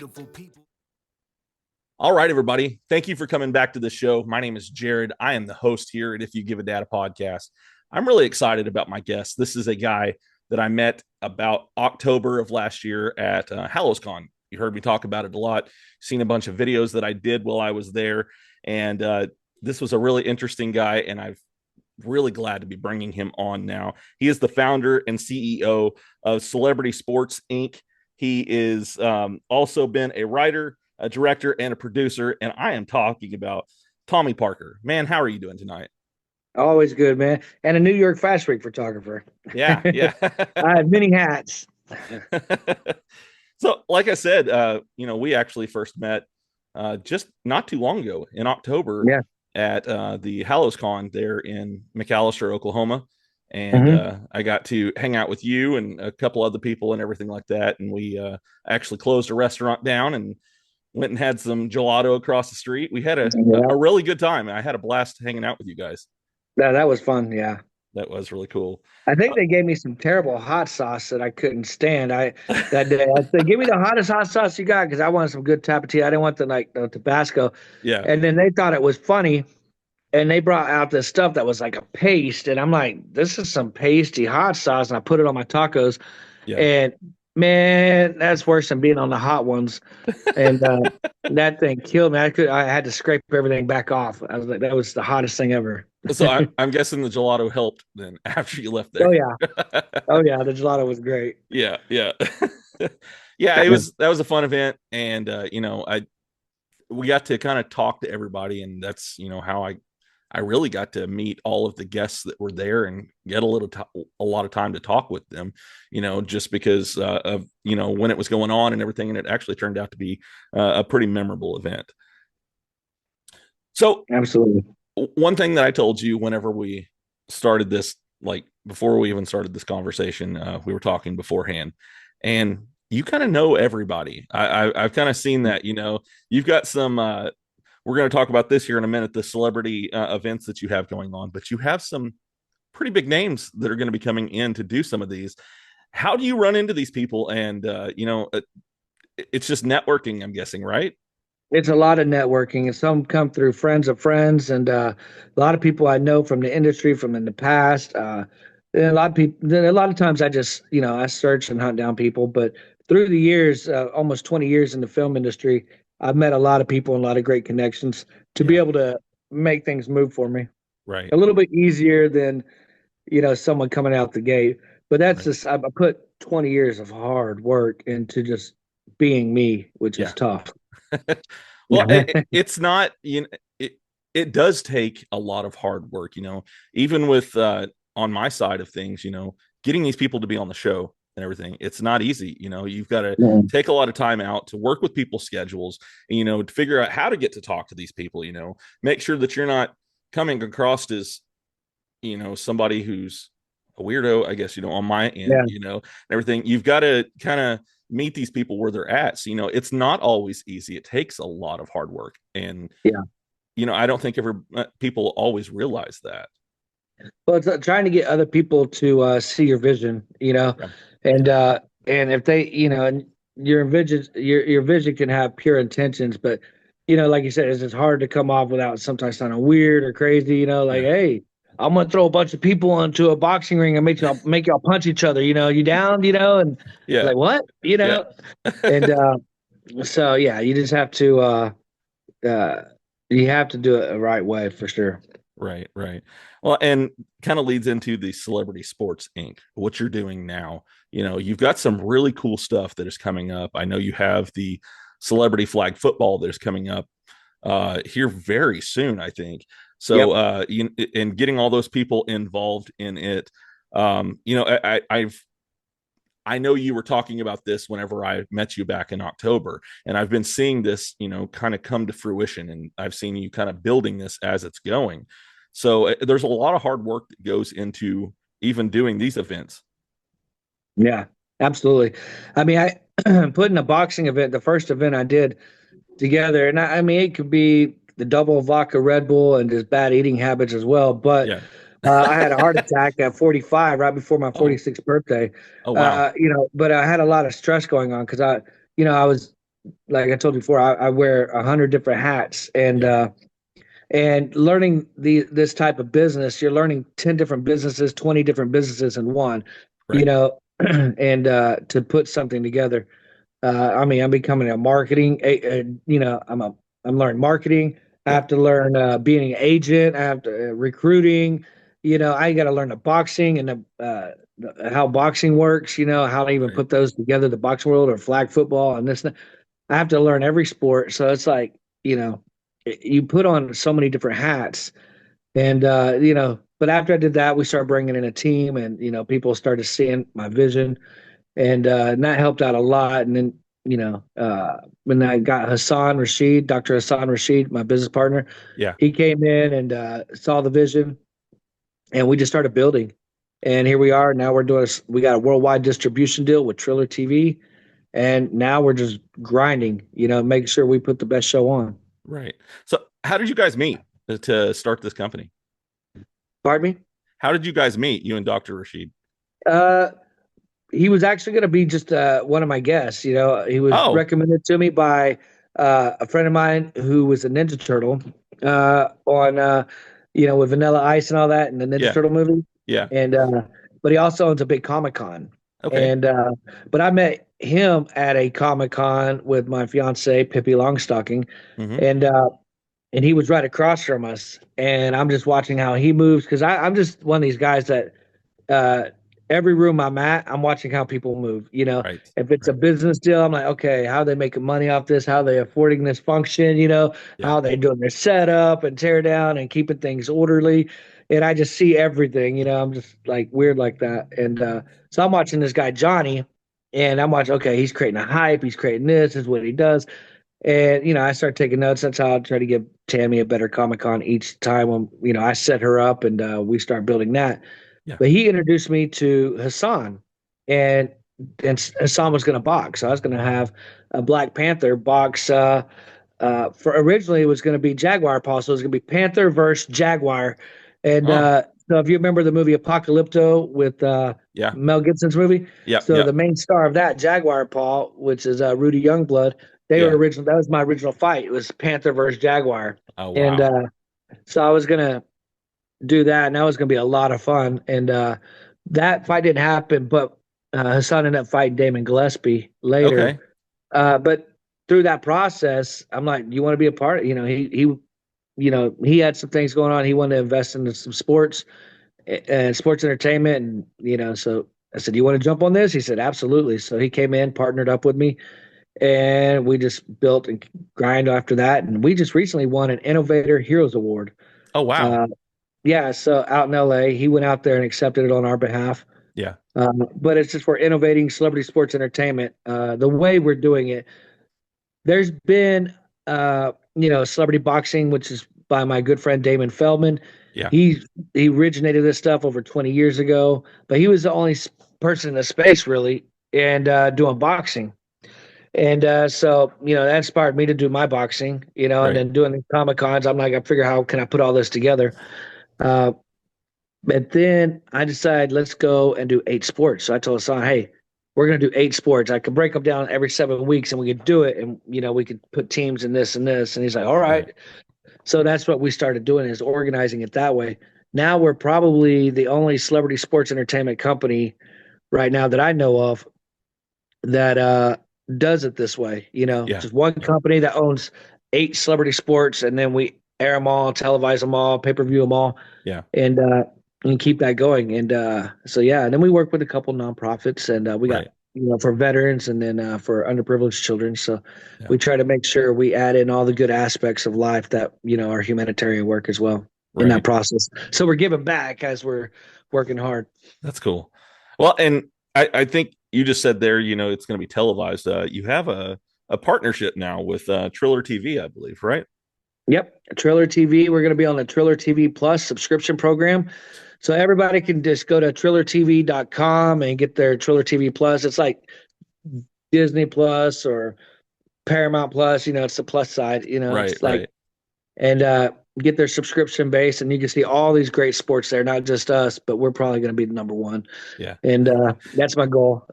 beautiful people. All right, everybody. Thank you for coming back to the show. My name is Jared. I am the host here at If You Give a Dad a Podcast. I'm really excited about my guest. This is a guy that I met about October of last year at HallowsCon. You heard me talk about it a lot, seen a bunch of videos that I did while I was there. And this was a really interesting guy, and I'm really glad to be bringing him on now. He is the founder and CEO of Celebrity Sports, Inc. He is also been a writer, a director, and a producer, and I am talking about Tommy Parker. Man, how are you doing tonight? Always good, man. And a New York Fashion Week photographer. Yeah. I have many hats. So, like I said, we actually first met just not too long ago in October at the HallowsCon there in McAlester, Oklahoma. And I got to hang out with you and a couple other people and everything like that. And we actually closed a restaurant down and went and had some gelato across the street. We had a really good time. I had a blast hanging out with you guys. That was fun. Yeah. That was really cool. I think they gave me some terrible hot sauce that I couldn't stand. That day I said, "Give me the hottest hot sauce you got," because I wanted some good tapatio. I didn't want the Tabasco. Yeah. And then they thought it was funny, and they brought out this stuff that was like a paste, and I'm like, "This is some pasty hot sauce," and I put it on my tacos, and man, that's worse than being on the hot ones. And that thing killed me. I had to scrape everything back off. I was like, that was the hottest thing ever. So I'm guessing the gelato helped then after you left there. Oh yeah. The gelato was great. Yeah. That was a fun event. And we got to kind of talk to everybody, and that's how I really got to meet all of the guests that were there and get a lot of time to talk with them, just because of when it was going on and everything. And it actually turned out to be a pretty memorable event. So absolutely. One thing that I told you whenever we started this, like before we even started this conversation, we were talking beforehand, and you kind of know everybody. I've kind of seen that, you've got some, we're going to talk about this here in a minute, the celebrity events that you have going on, but you have some pretty big names that are going to be coming in to do some of these. How do you run into these people? And, it's just networking, I'm guessing, right? It's a lot of networking, and some come through friends of friends, and a lot of people I know from the industry from in the past. And a lot of times I just, I search and hunt down people, but through the years, almost 20 years in the film industry, I've met a lot of people and a lot of great connections to be able to make things move for me. Right. A little bit easier than, someone coming out the gate. But that's just, I put 20 years of hard work into just being me, which is tough. Well, it's not, it does take a lot of hard work, even with, on my side of things, getting these people to be on the show and everything. It's not easy. You've got to take a lot of time out to work with people's schedules and, to figure out how to get to talk to these people, make sure that you're not coming across as, somebody who's a weirdo, I guess, on my end, and everyththing. You've got to kind of meet these people where they're at. So, it's not always easy. It takes a lot of hard work. And, I don't think people always realize that. Well, it's trying to get other people to see your vision, and if they, and your vision can have pure intentions, but, like you said, it's just hard to come off without sometimes sounding weird or crazy, hey, I'm going to throw a bunch of people into a boxing ring and make y'all punch each other, you down, and like, what, and, so, you just have to, you have to do it the right way for sure. Right. Well, and kind of leads into the Celebrity Sports Inc., what you're doing now. You've got some really cool stuff that is coming up. I know you have the celebrity flag football that is coming up here very soon, I think. So, and getting all those people involved in it. I know you were talking about this whenever I met you back in October, and I've been seeing this, kind of come to fruition, and I've seen you kind of building this as it's going. So there's a lot of hard work that goes into even doing these events. Yeah, absolutely. I mean, I put in a boxing event, the first event I did together, and I mean, it could be the double vodka Red Bull and just bad eating habits as well. But I had a heart attack at 45, right before my 46th birthday. Oh, wow. But I had a lot of stress going on because I was like I told you before, I wear 100 different hats, Yeah. and learning this type of business, you're learning 10 different businesses, 20 different businesses in one, you Right. know, and to put something together. I mean, I'm becoming a marketing, I'm learning marketing. I Yeah. have to learn being an agent. I have to recruiting. I got to learn the boxing and how boxing works. How to even Right. put those together, the boxing world or flag football and this. I have to learn every sport. So it's like, you put on so many different hats. And, but after I did that, we started bringing in a team and, people started seeing my vision and that helped out a lot. And then, when I got Hassan Rashid, Dr. Hassan Rashid, my business partner, Yeah. he came in and saw the vision and we just started building. And here we are. Now we got a worldwide distribution deal with Triller TV. And now we're just grinding, making sure we put the best show on. Right. So, how did you guys meet to start this company? Pardon me? How did you guys meet, you and Dr. Rashid? Uh, he was actually going to be just one of my guests. He was Oh, recommended to me by a friend of mine who was a Ninja Turtle on, with Vanilla Ice and all that, and the Ninja yeah. Turtle movie. Yeah. And but he also owns a big Comic Con. Okay. And but I met him at a Comic Con with my fiance Pippi Longstocking, Hmm. and uh, and he was right across from us. And I'm just watching how he moves because I'm just one of these guys that uh, every room I'm at, I'm watching how people move. Right. If it's a Right. business deal, I'm like, okay, how are they making money off this? How are they affording this function? Yeah. How are they doing their setup and tear down and keeping things orderly? And I just see everything. I'm just like weird like that. And so I'm watching this guy Johnny, and I'm watching. Okay, he's creating a hype. He's creating this. Is what he does. And I start taking notes. That's how I try to give Tammy a better Comic Con each time. When I set her up and we start building that. Yeah. But he introduced me to Hassan, and Hassan was going to box. So I was going to have a Black Panther box. For originally it was going to be Jaguar Paul, so it was going to be Panther versus Jaguar. And Oh, so if you remember the movie Apocalypto with yeah. Mel Gibson's movie, Yep. so the Yep. main star of that Jaguar Paul, which is Rudy Youngblood, they were Yeah. original. That was my original fight. It was Panther versus Jaguar, Oh, and wow. so I was gonna do that, and that was going to be a lot of fun. And that fight didn't happen, but Hassan ended up fighting Damon Gillespie later. Okay. But through that process, I'm like, "You want to be a part?" He had some things going on. He wanted to invest into some sports and sports entertainment, and so I said, "You want to jump on this?" He said, "Absolutely." So he came in, partnered up with me, and we just built and grind after that. And we just recently won an Innovator Heroes Award. Oh, wow. Uh, yeah, so out in LA, he went out there and accepted it on our behalf. Yeah. But it's just for innovating celebrity sports entertainment. The way we're doing it, there's been, celebrity boxing, which is by my good friend Damon Feldman. Yeah. He he originated this stuff over 20 years ago, but he was the only person in the space really and doing boxing. And so, that inspired me to do my boxing, and Right. then doing the Comic Cons. I'm like, I figure how can I put all this together? Uh, But then I decided let's go and do 8 sports. So I told Hassan, hey, we're going to do 8 sports. I could break them down every 7 weeks and we could do it. And, we could put teams in this and this. And he's like, all Right. right. So that's what we started doing is organizing it that way. Now we're probably the only celebrity sports entertainment company right now that I know of that does it this way. Yeah. Just one Yeah. company that owns 8 celebrity sports and then we air them all, televise them all, pay per view them all Yeah. and keep that going. And so yeah, and then we work with a couple nonprofits, and we got Right. for veterans, and then for underprivileged children. So Yeah. we try to make sure we add in all the good aspects of life that our humanitarian work as well in that Right. process. So we're giving back as we're working hard. That's cool. Well, and I think you just said there, it's going to be televised. You have a partnership now with Triller TV, I believe, right? Yep, Triller TV. We're going to be on the Triller TV Plus subscription program. So everybody can just go to trillertv.com and get their Triller TV Plus. It's like Disney Plus or Paramount Plus, it's the plus side, Right. it's like Right. and get their subscription base, and you can see all these great sports there, not just us, but we're probably going to be the number one. Yeah. And that's my goal.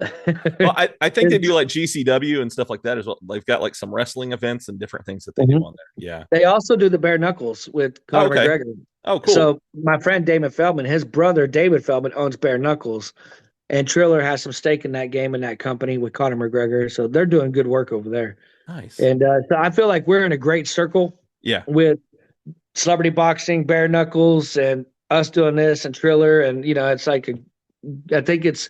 Well, I think they do like GCW and stuff like that as well. They've got like some wrestling events and different things that they do Mhm. on there. Yeah. They also do the bare knuckles with Oh, Conor okay. McGregor. Oh, cool. So my friend Damon Feldman, his brother David Feldman owns bare knuckles, and Triller has some stake in that game and that company with Conor McGregor. So they're doing good work over there. Nice. And so I feel like we're in a great circle Yeah. with celebrity boxing, bare knuckles, and us doing this and Triller. And, it's like, I think it's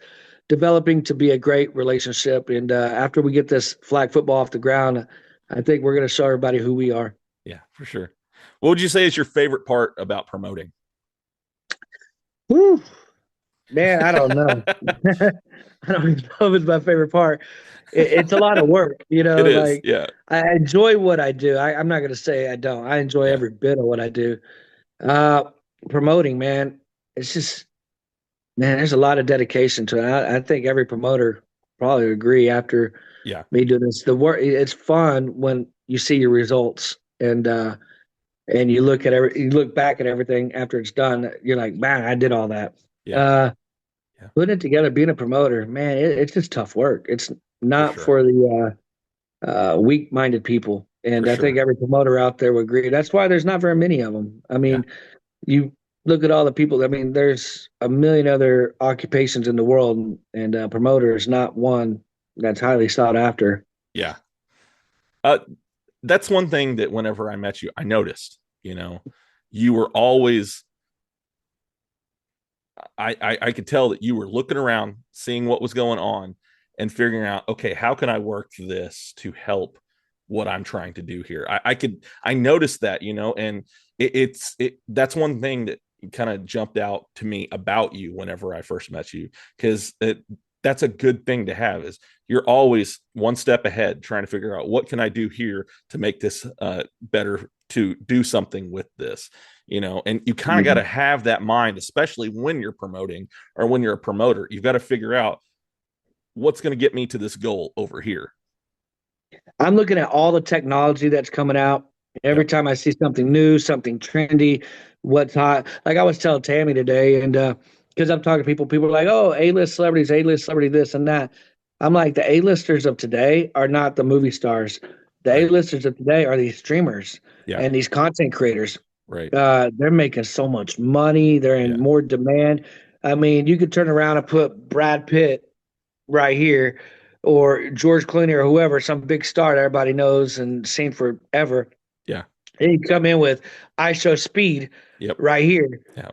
developing to be a great relationship. And after we get this flag football off the ground, I think we're going to show everybody who we are. Yeah, for sure. What would you say is your favorite part about promoting? Whew, man, I don't know. I don't even know if it's my favorite part. It's a lot of work, It is. like Yeah. I enjoy what I do. I'm not going to say I don't. I enjoy Yeah. every bit of what I do. Uh, Promoting, man, it's just, man, there's a lot of dedication to it. I think every promoter probably would agree after Yeah. me doing this. The work, it's fun when you see your results and you look back at everything after it's done. You're like, man, I did all that. Yeah. Uh, Yeah. Putting it together, being a promoter, man, it's just tough work. It's For not sure. for the weak-minded people. For And I think sure. every promoter out there would agree. That's why there's not very many of them. I Yeah. mean, you look at all the people. I mean, there's a million other occupations in the world, and promoter is not one that's highly sought after. Yeah. Uh, that's one thing that whenever I met you, I noticed, you were always, I could tell that you were looking around, seeing what was going on and figuring out, okay, how can I work this to help what I'm trying to do here? I noticed that, and that's one thing that kind of jumped out to me about you whenever I first met you, because that's a good thing to have, is you're always one step ahead trying to figure out what can I do here to make this better, to do something with this, and you kind of got to have that mind, especially when you're promoting or when you're a promoter. You've got to figure out what's going to get me to this goal over here. I'm looking at all the technology that's coming out. Every Yep. time I see something new, something trendy, what's hot. Like I was telling Tammy today, and because I'm talking to people, people are like, "Oh, A-list celebrities, A-list celebrity, this and that." I'm like, the A-listers of today are not the movie stars. The Right. A-listers of today are these streamers Yeah. and these content creators. Right. They're making so much money. They're in Yeah. more demand. I mean, you could turn around and put Brad Pitt right here, or George Clooney or whoever, some big star that everybody knows and seen forever. Yeah. And you come in with I Show Speed Yep. right here. Yeah.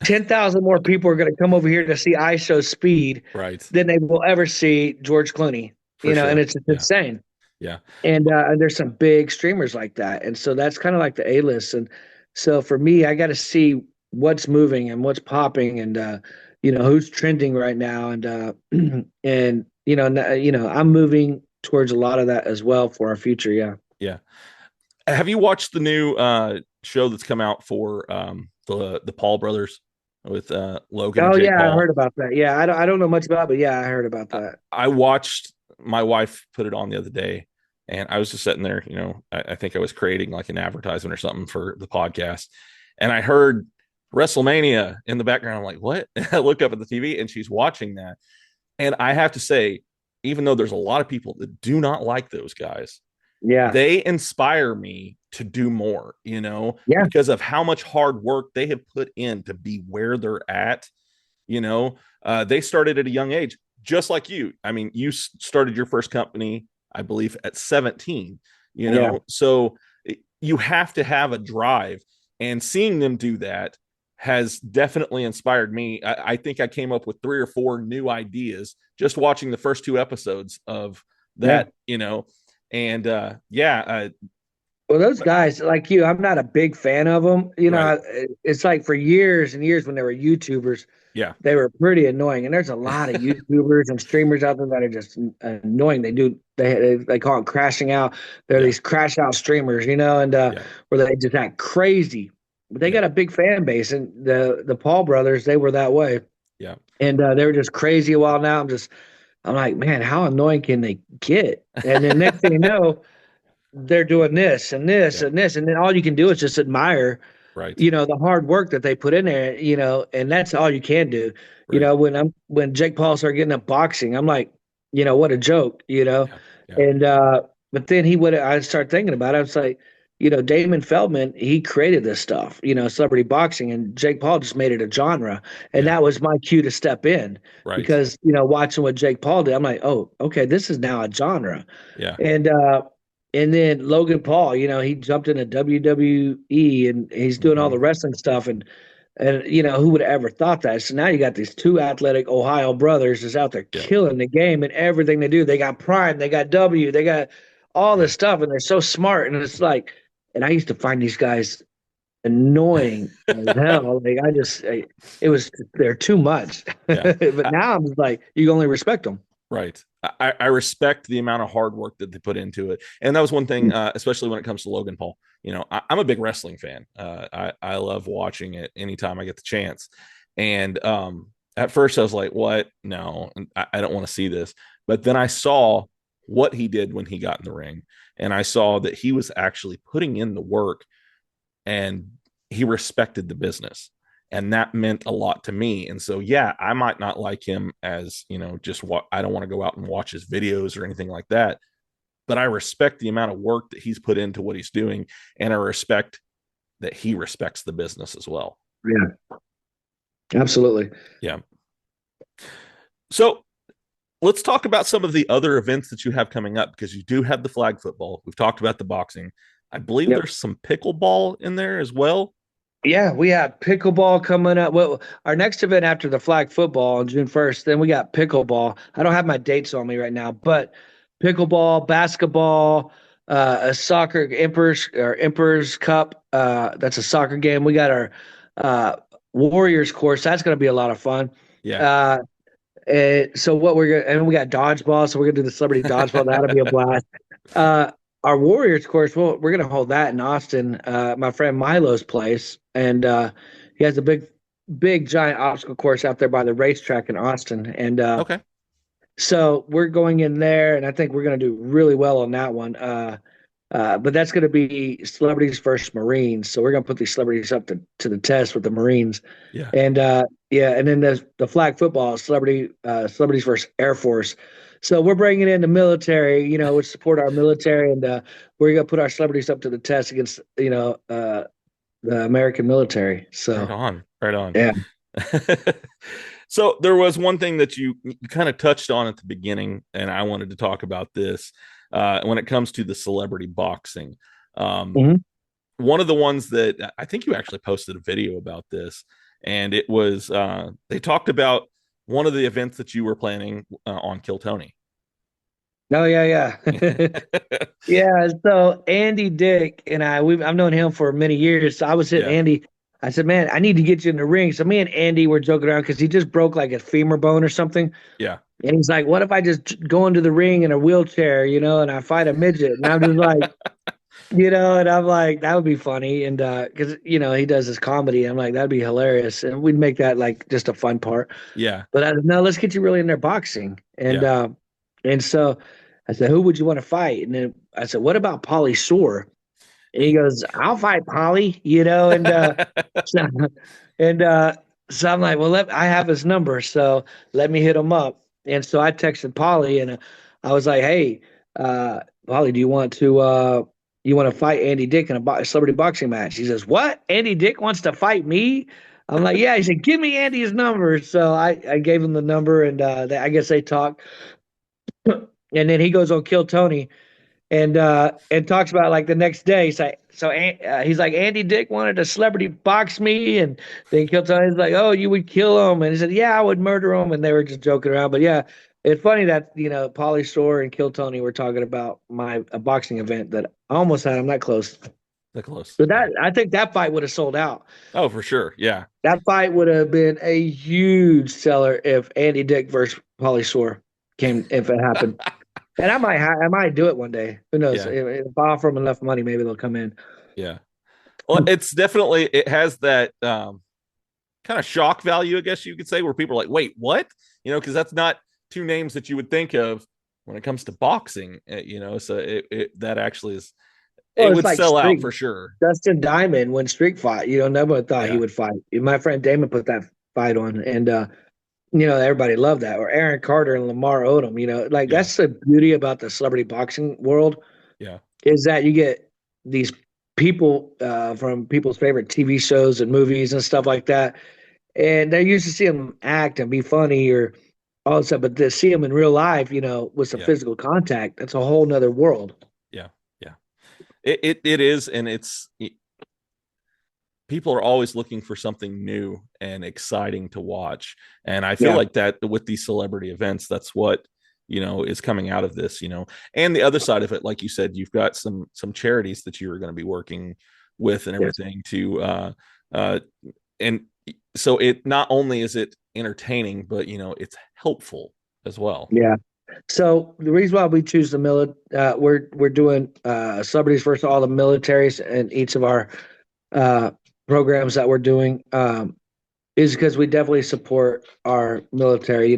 10,000 more people are going to come over here to see I Show Speed Right. than they will ever see George Clooney, For and sure. it's Yeah. insane. Yeah. And there's some big streamers like that. And so that's kind of like the A list. And so for me, I got to see what's moving and what's popping and, who's trending right now. And, I'm moving towards a lot of that as well for our future. Yeah. Yeah. Have you watched the new show that's come out for the Paul brothers with Logan and Oh Jake yeah. I Paul? heard about that. Yeah. I don't know much about it, but yeah, I heard about that. I watched, my wife put it on the other day, and I was just sitting there, I think I was creating like an advertisement or something for the podcast, and I heard WrestleMania in the background. I'm like, what? And I look up at the TV and she's watching that. And I have to say, even though there's a lot of people that do not like those guys, Yeah. they inspire me to do more, Yeah. because of how much hard work they have put in to be where they're at. They started at a young age, just like you. I mean, you started your first company, I believe, at 17, Yeah. so you have to have a drive, and seeing them do that has definitely inspired me. I think I came up with 3 or 4 new ideas just watching the first 2 episodes of Yeah. that, and yeah. Well, those guys like you, I'm not a big fan of them. Right. It's like for years and years when they were YouTubers, Yeah. they were pretty annoying. And there's a lot of YouTubers and streamers out there that are just annoying. They call it crashing out. They're Yeah. these crash out streamers, and Yeah. where they just act crazy. But they Yeah. got a big fan base, and the Paul brothers, they were that way, Yeah. and they were just crazy a while. Now I'm like, man, how annoying can they get? And then next thing you know, they're doing this and this Yeah. and this, and then all you can do is just admire, Right. the hard work that they put in there, and that's all you can do. Right. When Jake Paul started getting up boxing, I'm like, what a joke, Yeah. Yeah. and but then I started thinking about it. I was like, Damon Feldman, he created this stuff, celebrity boxing, and Jake Paul just made it a genre, and Yeah. that was my cue to step in Right. because watching what Jake Paul did, I'm like, oh, okay, this is now a genre, Yeah. and then Logan Paul, he jumped into WWE and he's doing all Hmm. the wrestling stuff, and who would have ever thought that? So now you got these two athletic Ohio brothers is out there Yeah. killing the game and everything they do. They got Prime, they got W, they got all Yeah. this stuff, and they're so smart. And it's like, and I used to find these guys annoying as hell. Like it was they're too much. Yeah. But now I'm just like, you only respect them. Right. I respect the amount of hard work that they put into it. And that was one thing, especially when it comes to Logan Paul. I'm a big wrestling fan. I love watching it anytime I get the chance. And at first I was like, what? No, I don't want to see this. But then I saw what he did when he got in the ring. And I saw that he was actually putting in the work and he respected the business, and that meant a lot to me. And so yeah, I might not like him as just what, I don't want to go out and watch his videos or anything like that, but I respect the amount of work that he's put into what he's doing, and I respect that he respects the business as well. Yeah, absolutely. Yeah. So let's talk about some of the other events that you have coming up, because you do have the flag football. We've talked about the boxing. I believe Yep. there's some pickleball in there as well. Yeah, we have pickleball coming up. Well, our next event after the flag football on June 1st, then we got pickleball. I don't have my dates on me right now, but pickleball, basketball, a soccer Emperor's Cup. That's a soccer game. We got our uh, Warriors course. That's going to be a lot of fun. Yeah. Uh, so what we're gonna, and we got dodgeball. So we're gonna do the celebrity dodgeball. That'll be a blast. Uh, our Warriors course, well, we're gonna hold that in Austin, my friend Milo's place, and he has a big, giant obstacle course out there by the racetrack in Austin, and Okay. so we're going in there, and I think we're gonna do really well on that one. But that's going to be celebrities versus Marines. So we're going to put these celebrities up to the test with the Marines, Yeah. and yeah, and then the flag football celebrities versus Air Force. So we're bringing in the military, which support our military, and we're going to put our celebrities up to the test against the American military. Right So on. Right on. yeah, So there was one thing that you kind of touched on at the beginning, and I wanted to talk about this when it comes to the celebrity boxing. Um, hmm One of the ones that I think you actually posted a video about this, and it was they talked about one of the events that you were planning on Kill Tony. oh yeah, yeah. Yeah, so Andy Dick and I've known him for many years. So I was hitting Yeah. Andy. I said, "Man, I need to get you in the ring." So me and Andy were joking around because he just broke like a femur bone or something. Yeah. And he's like, "What if I just go into the ring in a wheelchair, and I fight a midget?" And I'm just like, and I'm like, that would be funny. And because he does his comedy, I'm like, that'd be hilarious, and we'd make that like just a fun part. Yeah. But I said, no, let's get you really in there boxing. Yeah. And so I said, who would you want to fight? And then I said, what about Pauly Shore? And he goes, I'll fight Pauly, so, and so I'm like, well, I have his number, so let me hit him up. And so I texted Pauly, and I was like, hey, Pauly, do you want to fight Andy Dick in a celebrity boxing match? He says, what? Andy Dick wants to fight me? I'm like, yeah. He said, give me Andy's number. So I gave him the number, and I guess they talked. And then he goes on Kill Tony, and talks about like the next day. He's like, Andy Dick wanted to celebrity box me, and then Kill Tony's like, oh, you would kill him, and he said, yeah, I would murder him, and they were just joking around. But yeah, it's funny that Pauly Shore and Kill Tony were talking about a boxing event that I almost had. I'm not close, The close. but Yeah. I think that fight would have sold out. Oh, for sure. Yeah. That fight would have been a huge seller if Andy Dick versus Pauly Shore came if it happened. And I might do it one day. Who knows? Yeah. If I offer them enough money, maybe they'll come in. Yeah. Well, it's definitely, it has that kind of shock value, I guess you could say, where people are like, wait, what? Because that's not two names that you would think of when it comes to boxing, so that actually is, it Well, it's would like sell out Streak. for sure. Dustin Diamond when Streak fought, nobody thought he Yeah, would fight. My friend Damon put that fight on, and everybody loved that. Or Aaron Carter and Lamar Odom, like yeah, that's the beauty about the celebrity boxing world yeah, is that you get these people from people's favorite TV shows and movies and stuff like that, and they used to see them act and be funny or all that stuff, but to see them in real life, with some yeah, physical contact, that's a whole nother world. yeah, yeah. It is, and people are always looking for something new and exciting to watch. And I feel Yeah, like that with these celebrity events, that's what, is coming out of this, and the other side of it, like you said, you've got some charities that you're going to be working with and yes, everything to, uh, and so it not only is it entertaining, but, it's helpful as well. yeah. So the reason why we choose the we're doing celebrities versus all the militaries and each of our uh, programs that we're doing is because we definitely support our military.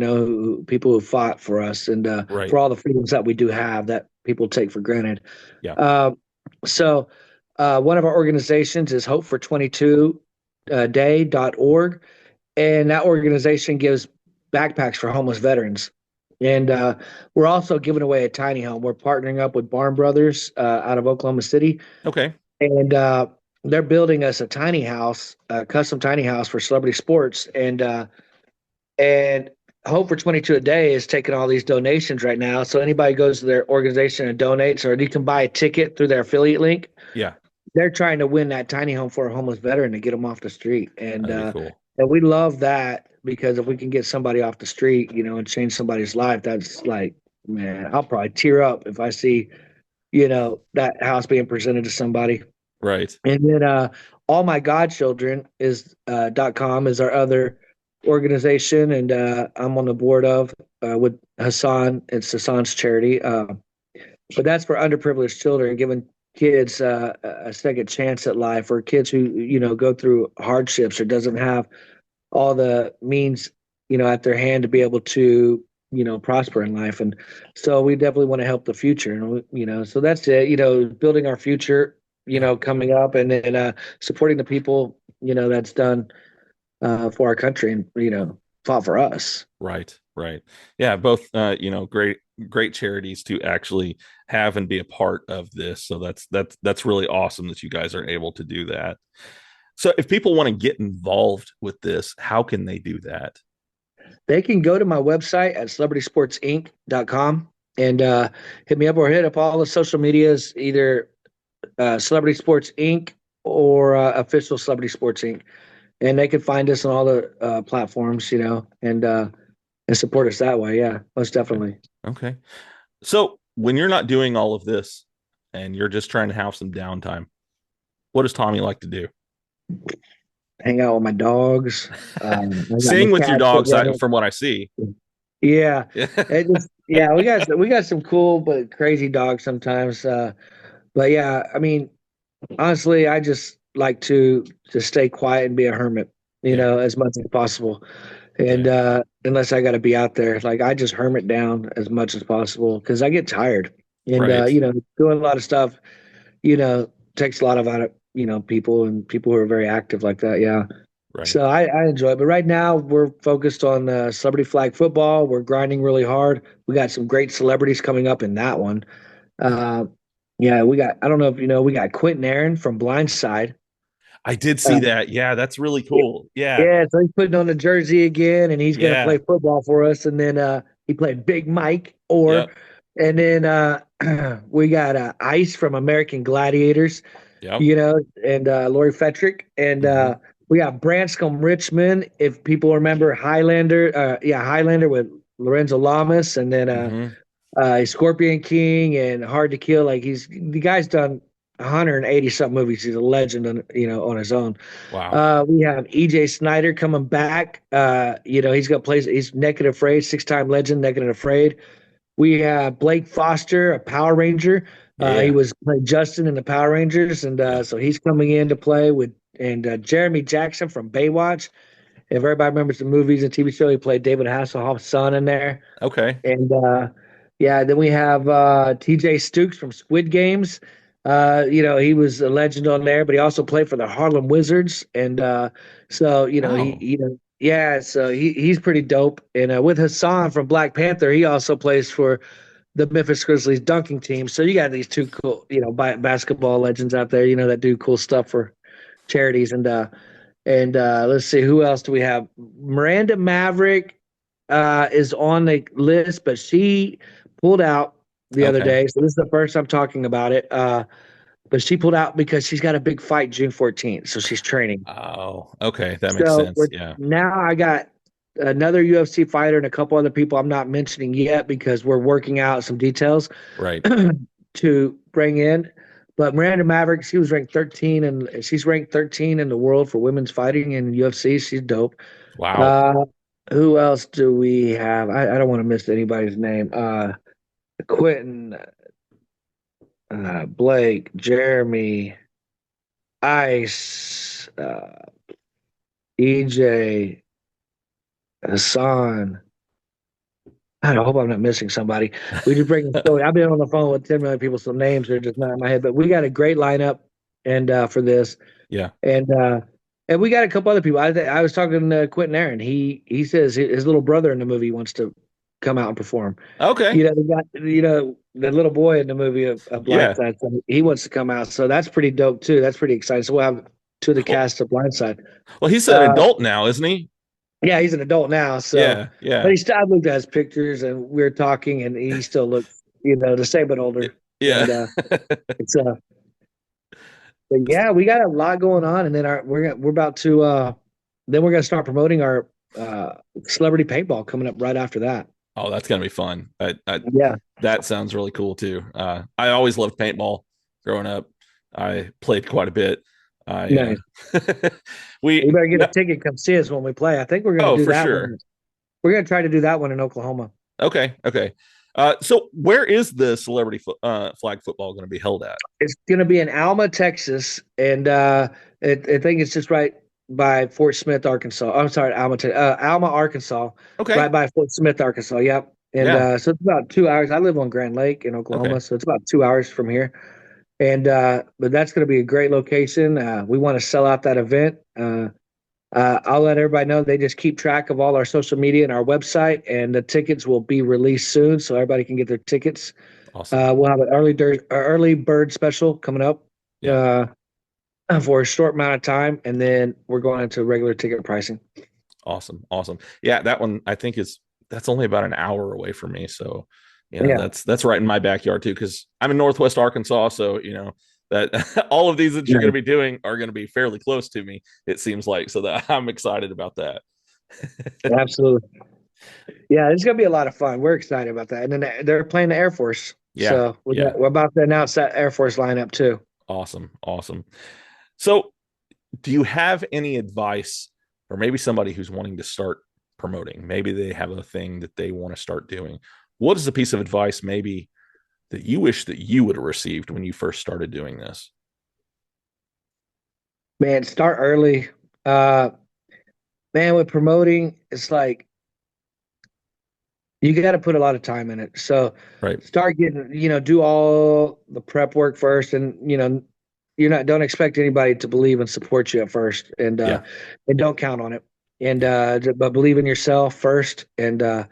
People who fought for us and Right. for all the freedoms that we do have that people take for granted. Yeah. Um, so one of our organizations is Hope for 22 day.org, and that organization gives backpacks for homeless veterans. And we're also giving away a tiny home. We're partnering up with Barn Brothers out of Oklahoma City, Okay. and they're building us a tiny house, a custom tiny house for celebrity sports. And Hope for 22 a day is taking all these donations right now. So anybody goes to their organization and donates, or you can buy a ticket through their affiliate link. Yeah. They're trying to win that tiny home for a homeless veteran to get them off the street, and That'd be uh, cool. and we love that because if we can get somebody off the street, and change somebody's life, that's like, man, I'll probably tear up if I see, that house being presented to somebody. Right. And then all my godchildren is .com is our other organization, and I'm on the board of with Hassan. It's Hassan's charity, but that's for underprivileged children, giving kids a second chance at life, or kids who go through hardships or doesn't have all the means at their hand to be able to prosper in life. And so we definitely want to help the future, and so that's it, building our future, Yeah. coming up, and then supporting the people that's done for our country and fought for us. Right, right. Yeah, both great charities to actually have and be a part of this. So that's really awesome that you guys are able to do that. So if people want to get involved with this, how can they do that? They can go to my website at celebritysportsinc.com and hit me up, or hit up all the social medias, either Celebrity Sports Inc. or official Celebrity Sports Inc. And they can find us on all the platforms, and support us that way. Yeah, most Okay. definitely. Okay. So when you're not doing all of this and you're just trying to have some downtime, what does Tommy like to do? Hang out with my dogs. I got my Sing with your cat sitting dogs, right here. from what I see. Yeah, Yeah. yeah, we got some cool but crazy dogs sometimes. But yeah, I mean, honestly, I just like to stay quiet and be a hermit, Yeah. as much as possible. And Okay. unless I got to be out there, like I just hermit down as much as possible because I get tired. And Right. doing a lot of stuff, takes a lot of out of people and people who are very active like that. Yeah. Right. So I enjoy it. But right now we're focused on celebrity flag football. We're grinding really hard. We got some great celebrities coming up in that one. Uh, yeah, I don't know if we got Quentin Aaron from Blindside. I did Uh, see that. Yeah, that's really cool. Yeah. yeah, so he's putting on the jersey again, and he's going to Yeah. play football for us. And then he played Big Mike, Yep. and then we got Ice from American Gladiators, Yep. and Lori Fetrick, and Hmm. we got Branscombe Richmond. If people remember Highlander, yeah, Highlander with Lorenzo Lamas, and then Hmm. Scorpion King and Hard to Kill. Like the guy's done 180 something movies. He's a legend on his own. Wow. We have EJ Snyder coming back. He's got plays. He's Naked Afraid, 6-time legend, Naked and Afraid. We have Blake Foster, a Power Ranger. He Yeah. was played Justin in the Power Rangers, and Yeah. so he's coming in to play with. And Jeremy Jackson from Baywatch. If everybody remembers the movies and TV show, he played David Hasselhoff's son in there. Okay. And Yeah, then we have TJ Stukes from Squid Games. He was a legend on there, but he also played for the Harlem Wizards. And so, Oh, yeah, so he's pretty dope. And with Hassan from Black Panther, he also plays for the Memphis Grizzlies dunking team. So you got these two cool, basketball legends out there, that do cool stuff for charities. And let's see, who else do we have? Miranda Maverick is on the list, but she pulled out the other okay. day. So this is the first I'm talking about it. But she pulled out because she's got a big fight June 14th, so she's training. Oh, okay. That makes So sense. Yeah. now I got another UFC fighter and a couple other people I'm not mentioning yet because we're working out some details Right. to bring in. But Miranda Maverick, she was ranked 13, and she's ranked 13 in the world for women's fighting in UFC. She's dope. Wow. Uh, who else do we have? I don't want to miss anybody's name. Quentin, Blake, Jeremy, Ice, EJ, Hassan. I hope I'm not missing somebody. We just bring the story. I've been on the phone with 10 million people, so names are just not in my head. But we got a great lineup and for this. Yeah. And and we got a couple other people. I was talking to Quentin Aaron. He says his little brother in the movie wants to come out and perform. Okay. The little boy in the movie of Yeah. Blindside. So he wants to come out. So that's pretty dope too. That's pretty exciting. So we'll have two of the Well, cast of Blindside. well, he's an Uh, adult now, isn't he? yeah, he's an adult now. So, Yeah. but Yeah. he still I looked at his pictures and we were talking, and he still looks the same but older. Yeah. And it's but yeah, we got a lot going on, and then we're about to then we're gonna start promoting our celebrity paintball coming up right after that. Oh, that's gonna be fun. Yeah, That sounds really cool too. I always loved paintball growing up. I played quite a bit. I nice. You we better get a no, ticket, come see us when we play. I think we're gonna oh, do for that sure. one. We're gonna try to do that one in Oklahoma. Okay, okay. So where is the celebrity flag football going to be held at? It's gonna be in Alma, Texas, and I think it's just right by Fort Smith, Arkansas. I'm sorry, Alma, Arkansas, Okay, right by Fort Smith, Arkansas. Yep. And yeah, so it's about 2 hours. I live on Grand Lake in okay, Oklahoma, so it's about 2 hours from here. And but that's going to be a great location. We want to sell out that event. I'll let everybody know. They just keep track of all our social media and our website, and the tickets will be released soon, so everybody can get their tickets. awesome. We'll have an early bird special coming up Yeah, uh, for a short amount of time, and then we're going into regular ticket pricing. awesome, awesome. Yeah, that one I think is that's only about an hour away from me, so Yeah, that's right in my backyard too because I'm in Northwest Arkansas, so that all of these that you're going to nice. be doing are going to be fairly close to me. It seems like so that I'm excited about that. Absolutely. Yeah, it's going to be a lot of fun. We're excited about that. And then they're playing the Air Force, Yeah, so yeah, we're about to announce that Air Force lineup too. awesome, awesome. So do you have any advice or maybe somebody who's wanting to start promoting? Maybe they have a thing that they want to start doing. What is a piece of advice maybe that you wish that you would have received when you first started doing this? Man, start early. Uh, man, with promoting, it's like you got to put a lot of time in it. So Right. start getting, do all the prep work first, and don't expect anybody to believe and support you at first, Yeah. and don't count on it, and but believe in yourself first, and uh,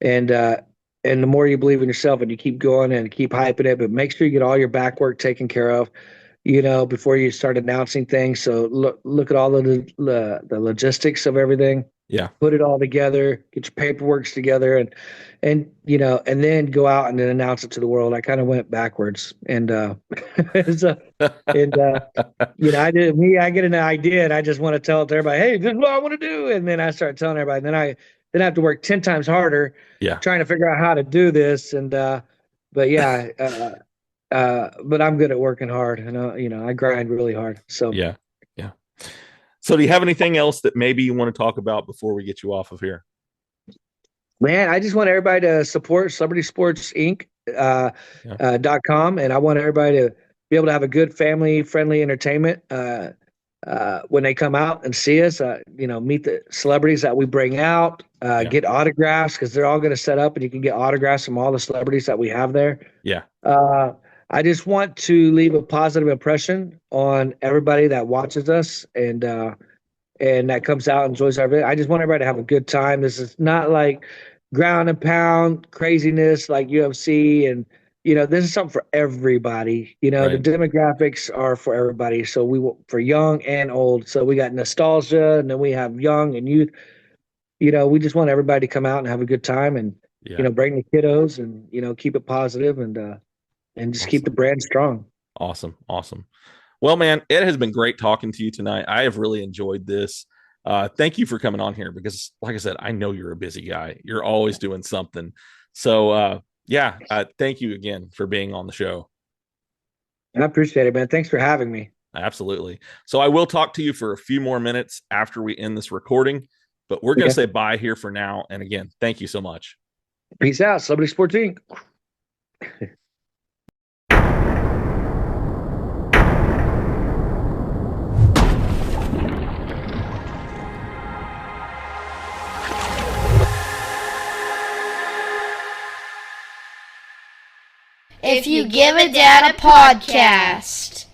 and the more you believe in yourself and you keep going and keep hyping it, but make sure you get all your back work taken care of, before you start announcing things. So look at all the logistics of everything, Yeah. put it all together, get your paperworks together, and then go out and then announce it to the world. I kind of went backwards, and so and I get an idea and I just want to tell it to everybody, hey, this is what I want to do, and then I start telling everybody, and then I have to work 10 times harder Yeah. trying to figure out how to do this, and but yeah, but I'm good at working hard, and I grind really hard. So, Yeah. Yeah. So do you have anything else that maybe you want to talk about before we get you off of here? man, I just want everybody to support Celebrity Sports Inc. Yeah. .com, and I want everybody to be able to have a good family friendly entertainment. when they come out and see us, meet the celebrities that we bring out, Yeah. get autographs because they're all going to set up and you can get autographs from all the celebrities that we have there. Yeah. I just want to leave a positive impression on everybody that watches us and that comes out and enjoys our video. I just want everybody to have a good time. This is not like ground and pound craziness like UFC and this is something for everybody. The Right. demographics are for everybody. So for young and old. So we got nostalgia and then we have young and youth. We just want everybody to come out and have a good time and Yeah. bring the kiddos and keep it positive and just keep the Awesome. brand strong. Awesome. Awesome. Well, man, it has been great talking to you tonight. I have really enjoyed this. Thank you for coming on here because, like I said, I know you're a busy guy. You're always doing something. So, yeah, thank you again for being on the show. I appreciate it, man. Thanks for having me. Absolutely. So, I will talk to you for a few more minutes after we end this recording, but we're going to Okay. say bye here for now. And again, thank you so much. Peace out. Celebrity Sports Inc. If You Give a Dad a Podcast.